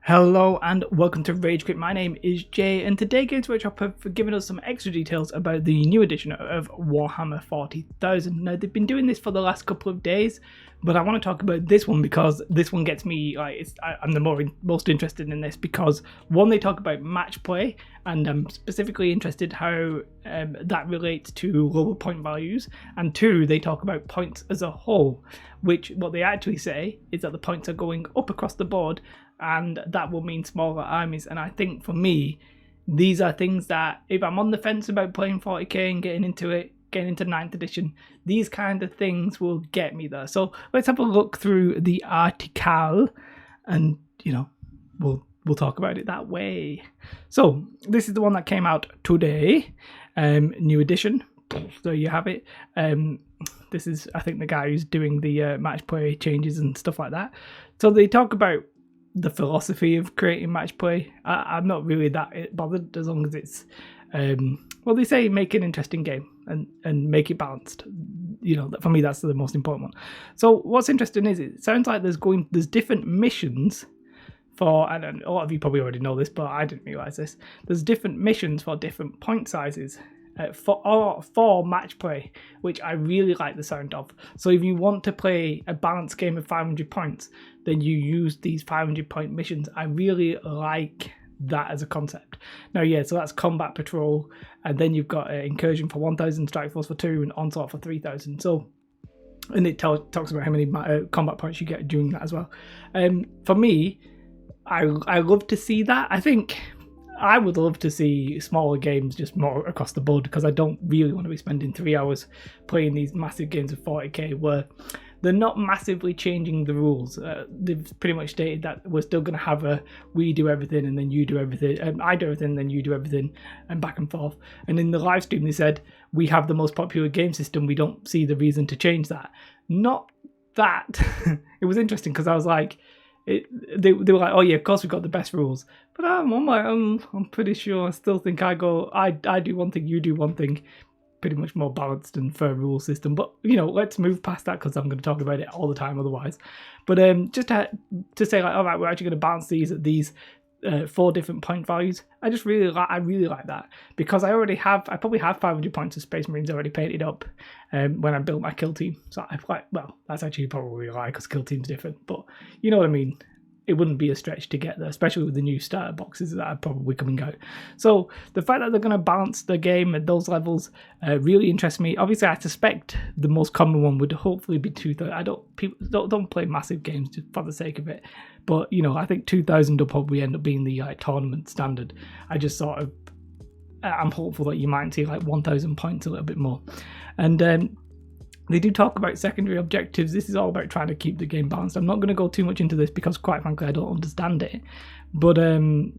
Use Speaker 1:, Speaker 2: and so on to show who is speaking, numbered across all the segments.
Speaker 1: Hello and welcome to Rage Quit. My name is Jay, and today Games Workshop have given us some extra details about the new edition of Warhammer 40,000. Now, they've been doing this for the last couple of days, but I want to talk about this one because this one gets me, I'm the most interested in this because one, they talk about match play, and I'm specifically interested how that relates to lower point values, and two, they talk about points as a whole, which what they actually say is that the points are going up across the board, and that will mean smaller armies. And I think for me, these are things that if I'm on the fence about playing 40k and getting into 9th edition, these kind of things will get me there. So let's have a look through the article, and we'll talk about it that way. So this is the one that came out today, new edition. There you have it. This is, I think, the guy who's doing the match play changes and stuff like that. So they talk about the philosophy of creating match play. I'm not really that bothered as long as it's they say make an interesting game and make it balanced. For me, that's the most important one. So what's interesting is it sounds like there's different missions for, and a lot of you probably already know this, but I didn't realize this. There's different missions for different point sizes for match play, which I really like the sound of. So if you want to play a balanced game of 500 points, then you use these 500 point missions. I really like that as a concept. Now, so that's combat patrol, and then you've got incursion for 1,000, strike force for 2, and onslaught for 3,000. So, and it talks about how many combat points you get doing that as well. For me, I love to see that. I think I would love to see smaller games just more across the board, because I don't really want to be spending 3 hours playing these massive games of 40k where they're not massively changing the rules. They've pretty much stated that we're still going to have we do everything and then you do everything, I do everything and then you do everything, and back and forth. And in the live stream they said, we have the most popular game system, we don't see the reason to change that. Not that. It was interesting because I was like, they were like, oh yeah, of course we've got the best rules, but I'm pretty sure I still think I do one thing, you do one thing, pretty much more balanced and fair rule system. But let's move past that because I'm going to talk about it all the time otherwise. But just to say, like, all right, we're actually going to balance these at these 4 different point values. I really like that, because I probably have 500 points of Space Marines already painted up when I built my kill team. So that's actually probably a lie because kill team's different, but you know what I mean. It wouldn't be a stretch to get there, especially with the new starter boxes that are probably coming out. So the fact that they're going to balance the game at those levels really interests me. Obviously, I suspect the most common one would hopefully be 2,000. People don't play massive games just for the sake of it, but I think 2,000 will probably end up being the tournament standard. I just I'm hopeful that you might see like 1,000 points, a little bit more, and they do talk about secondary objectives. This is all about trying to keep the game balanced. I'm not going to go too much into this because, quite frankly, I don't understand it. But it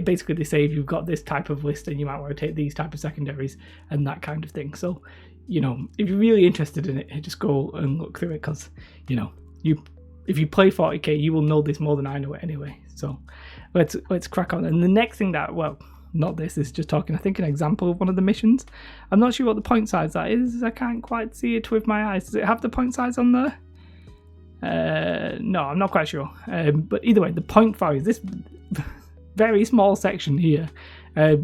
Speaker 1: basically, they say if you've got this type of list, then you might want to take these type of secondaries and that kind of thing. So, if you're really interested in it, just go and look through it, because if you play 40k, you will know this more than I know it anyway. So let's crack on. And the next thing not this is just talking, I think, an example of one of the missions. I'm not sure what the point size that is. I can't quite see it with my eyes. Does it have the point size on there? No, I'm not quite sure. But either way, the point value is this very small section here. I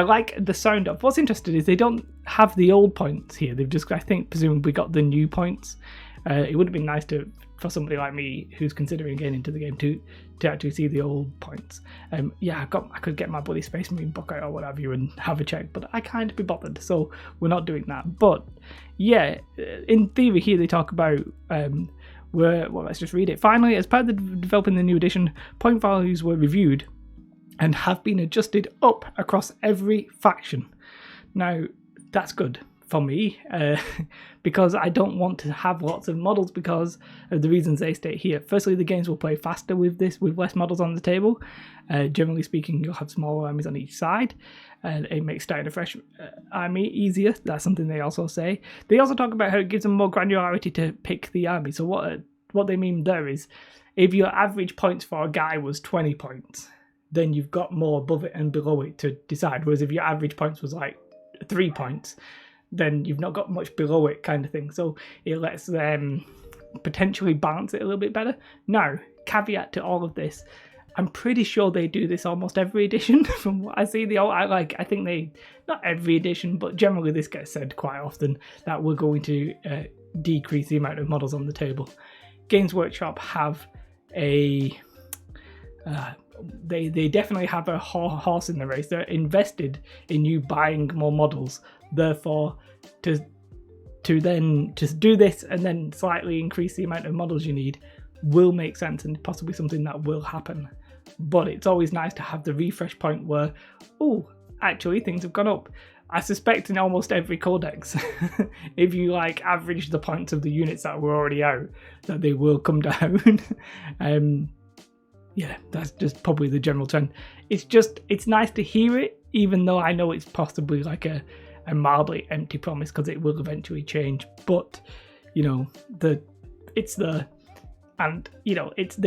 Speaker 1: like the sound of. What's interesting is they don't have the old points here. They've just, I think, presumably got the new points. It would have been nice for somebody like me who's considering getting into the game to actually see the old points. I could get my bloody Space Marine book out or whatever and have a check, but I can't be bothered, so we're not doing that. But in theory here they talk about let's just read it. Finally, as part of developing the new edition, point values were reviewed and have been adjusted up across every faction. Now, that's good for me, because I don't want to have lots of models because of the reasons they state here. Firstly, the games will play faster with less models on the table. Generally speaking, you'll have smaller armies on each side, and it makes starting a fresh army easier. That's something they also say. They also talk about how it gives them more granularity to pick the army. So what they mean there is, if your average points for a guy was 20 points, then you've got more above it and below it to decide. Whereas if your average points was like 3 points, then you've not got much below it, kind of thing. So it lets them potentially balance it a little bit better. Now, caveat to all of this, I'm pretty sure they do this almost every edition from what I see. I think they, not every edition, but generally this gets said quite often that we're going to decrease the amount of models on the table. Games Workshop have they definitely have a horse in the race. They're invested in you buying more models. Therefore, to then just do this and then slightly increase the amount of models you need will make sense and possibly something that will happen. But it's always nice to have the refresh point where, oh, actually things have gone up. I suspect in almost every codex, if you like average the points of the units that were already out, that they will come down. Yeah, that's just probably the general trend. It's nice to hear it, even though I know it's possibly like a mildly empty promise because it will eventually change. But you know, they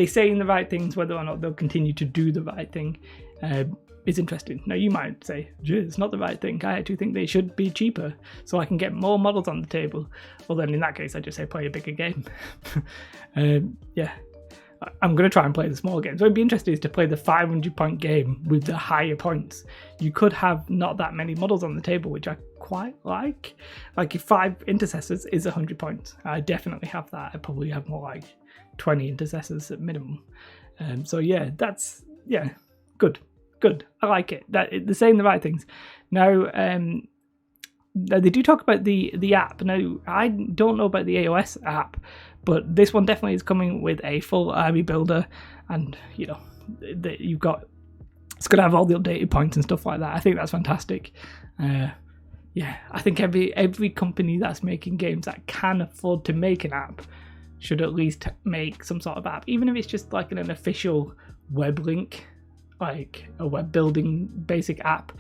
Speaker 1: saying the right things. Whether or not they'll continue to do the right thing is interesting. Now you might say, it's not the right thing. I actually think they should be cheaper so I can get more models on the table. Well, then in that case, I just say play a bigger game. Yeah. I'm going to try and play the smaller games. What would be interesting is to play the 500 point game with the higher points. You could have not that many models on the table, which I quite like. Like if 5 intercessors is 100 points, I definitely have that. I probably have more like 20 intercessors at minimum. So yeah, that's good. I like it. They're saying the right things. Now, they do talk about the app. Now, I don't know about the AOS app, but this one definitely is coming with a full army builder, and it's going to have all the updated points and stuff like that. I think that's fantastic. I think every company that's making games that can afford to make an app should at least make some sort of app, even if it's just like an official web link, like a web building basic app.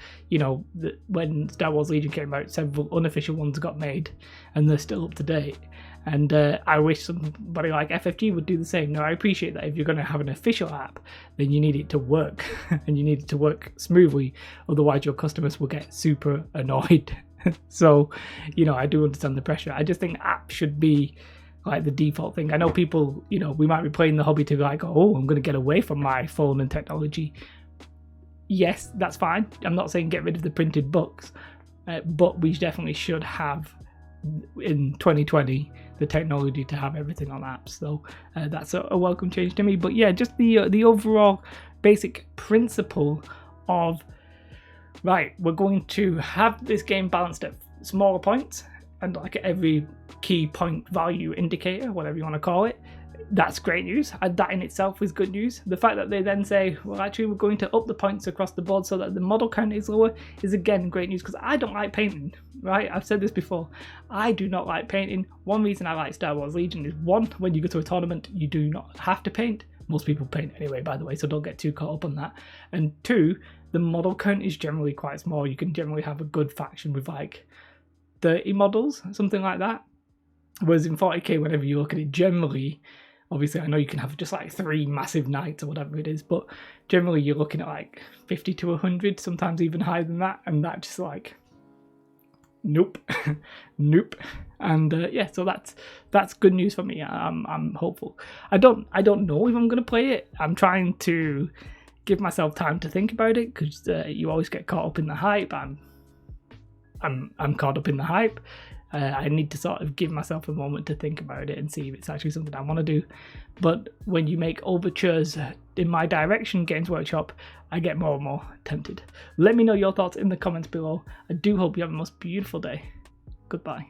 Speaker 1: When Star Wars Legion came out, several unofficial ones got made and they're still up to date, and I wish somebody like FFG would do the same. Now I appreciate that if you're going to have an official app, then you need it to work and you need it to work smoothly, otherwise your customers will get super annoyed. So I do understand the pressure. I just think apps should be like the default thing. I know people, we might be playing the hobby to like, oh, I'm going to get away from my phone and technology. Yes, that's fine. I'm not saying get rid of the printed books, but we definitely should have in 2020 the technology to have everything on apps. So that's a welcome change to me. But yeah, just the overall basic principle of, right, we're going to have this game balanced at smaller points and like every key point value indicator, whatever you want to call it. That's great news. That in itself is good news. The fact that they then say, well, actually, we're going to up the points across the board so that the model count is lower is again great news, because I don't like painting, right? I've said this before. I do not like painting. One reason I like Star Wars Legion is, one, when you go to a tournament, you do not have to paint. Most people paint anyway, by the way, so don't get too caught up on that. And two, the model count is generally quite small. You can generally have a good faction with like 30 models, something like that. Whereas in 40k, whenever you look at it, generally, obviously I know you can have just like 3 massive knights or whatever it is, but generally you're looking at like 50 to 100, sometimes even higher than that, and that just like, nope. Nope. And so that's good news for me. I'm hopeful. I don't know if I'm going to play it. I'm trying to give myself time to think about it, because you always get caught up in the hype. I'm caught up in the hype. I need to sort of give myself a moment to think about it and see if it's actually something I want to do. But when you make overtures in my direction, Games Workshop, I get more and more tempted. Let me know your thoughts in the comments below. I do hope you have a most beautiful day. Goodbye.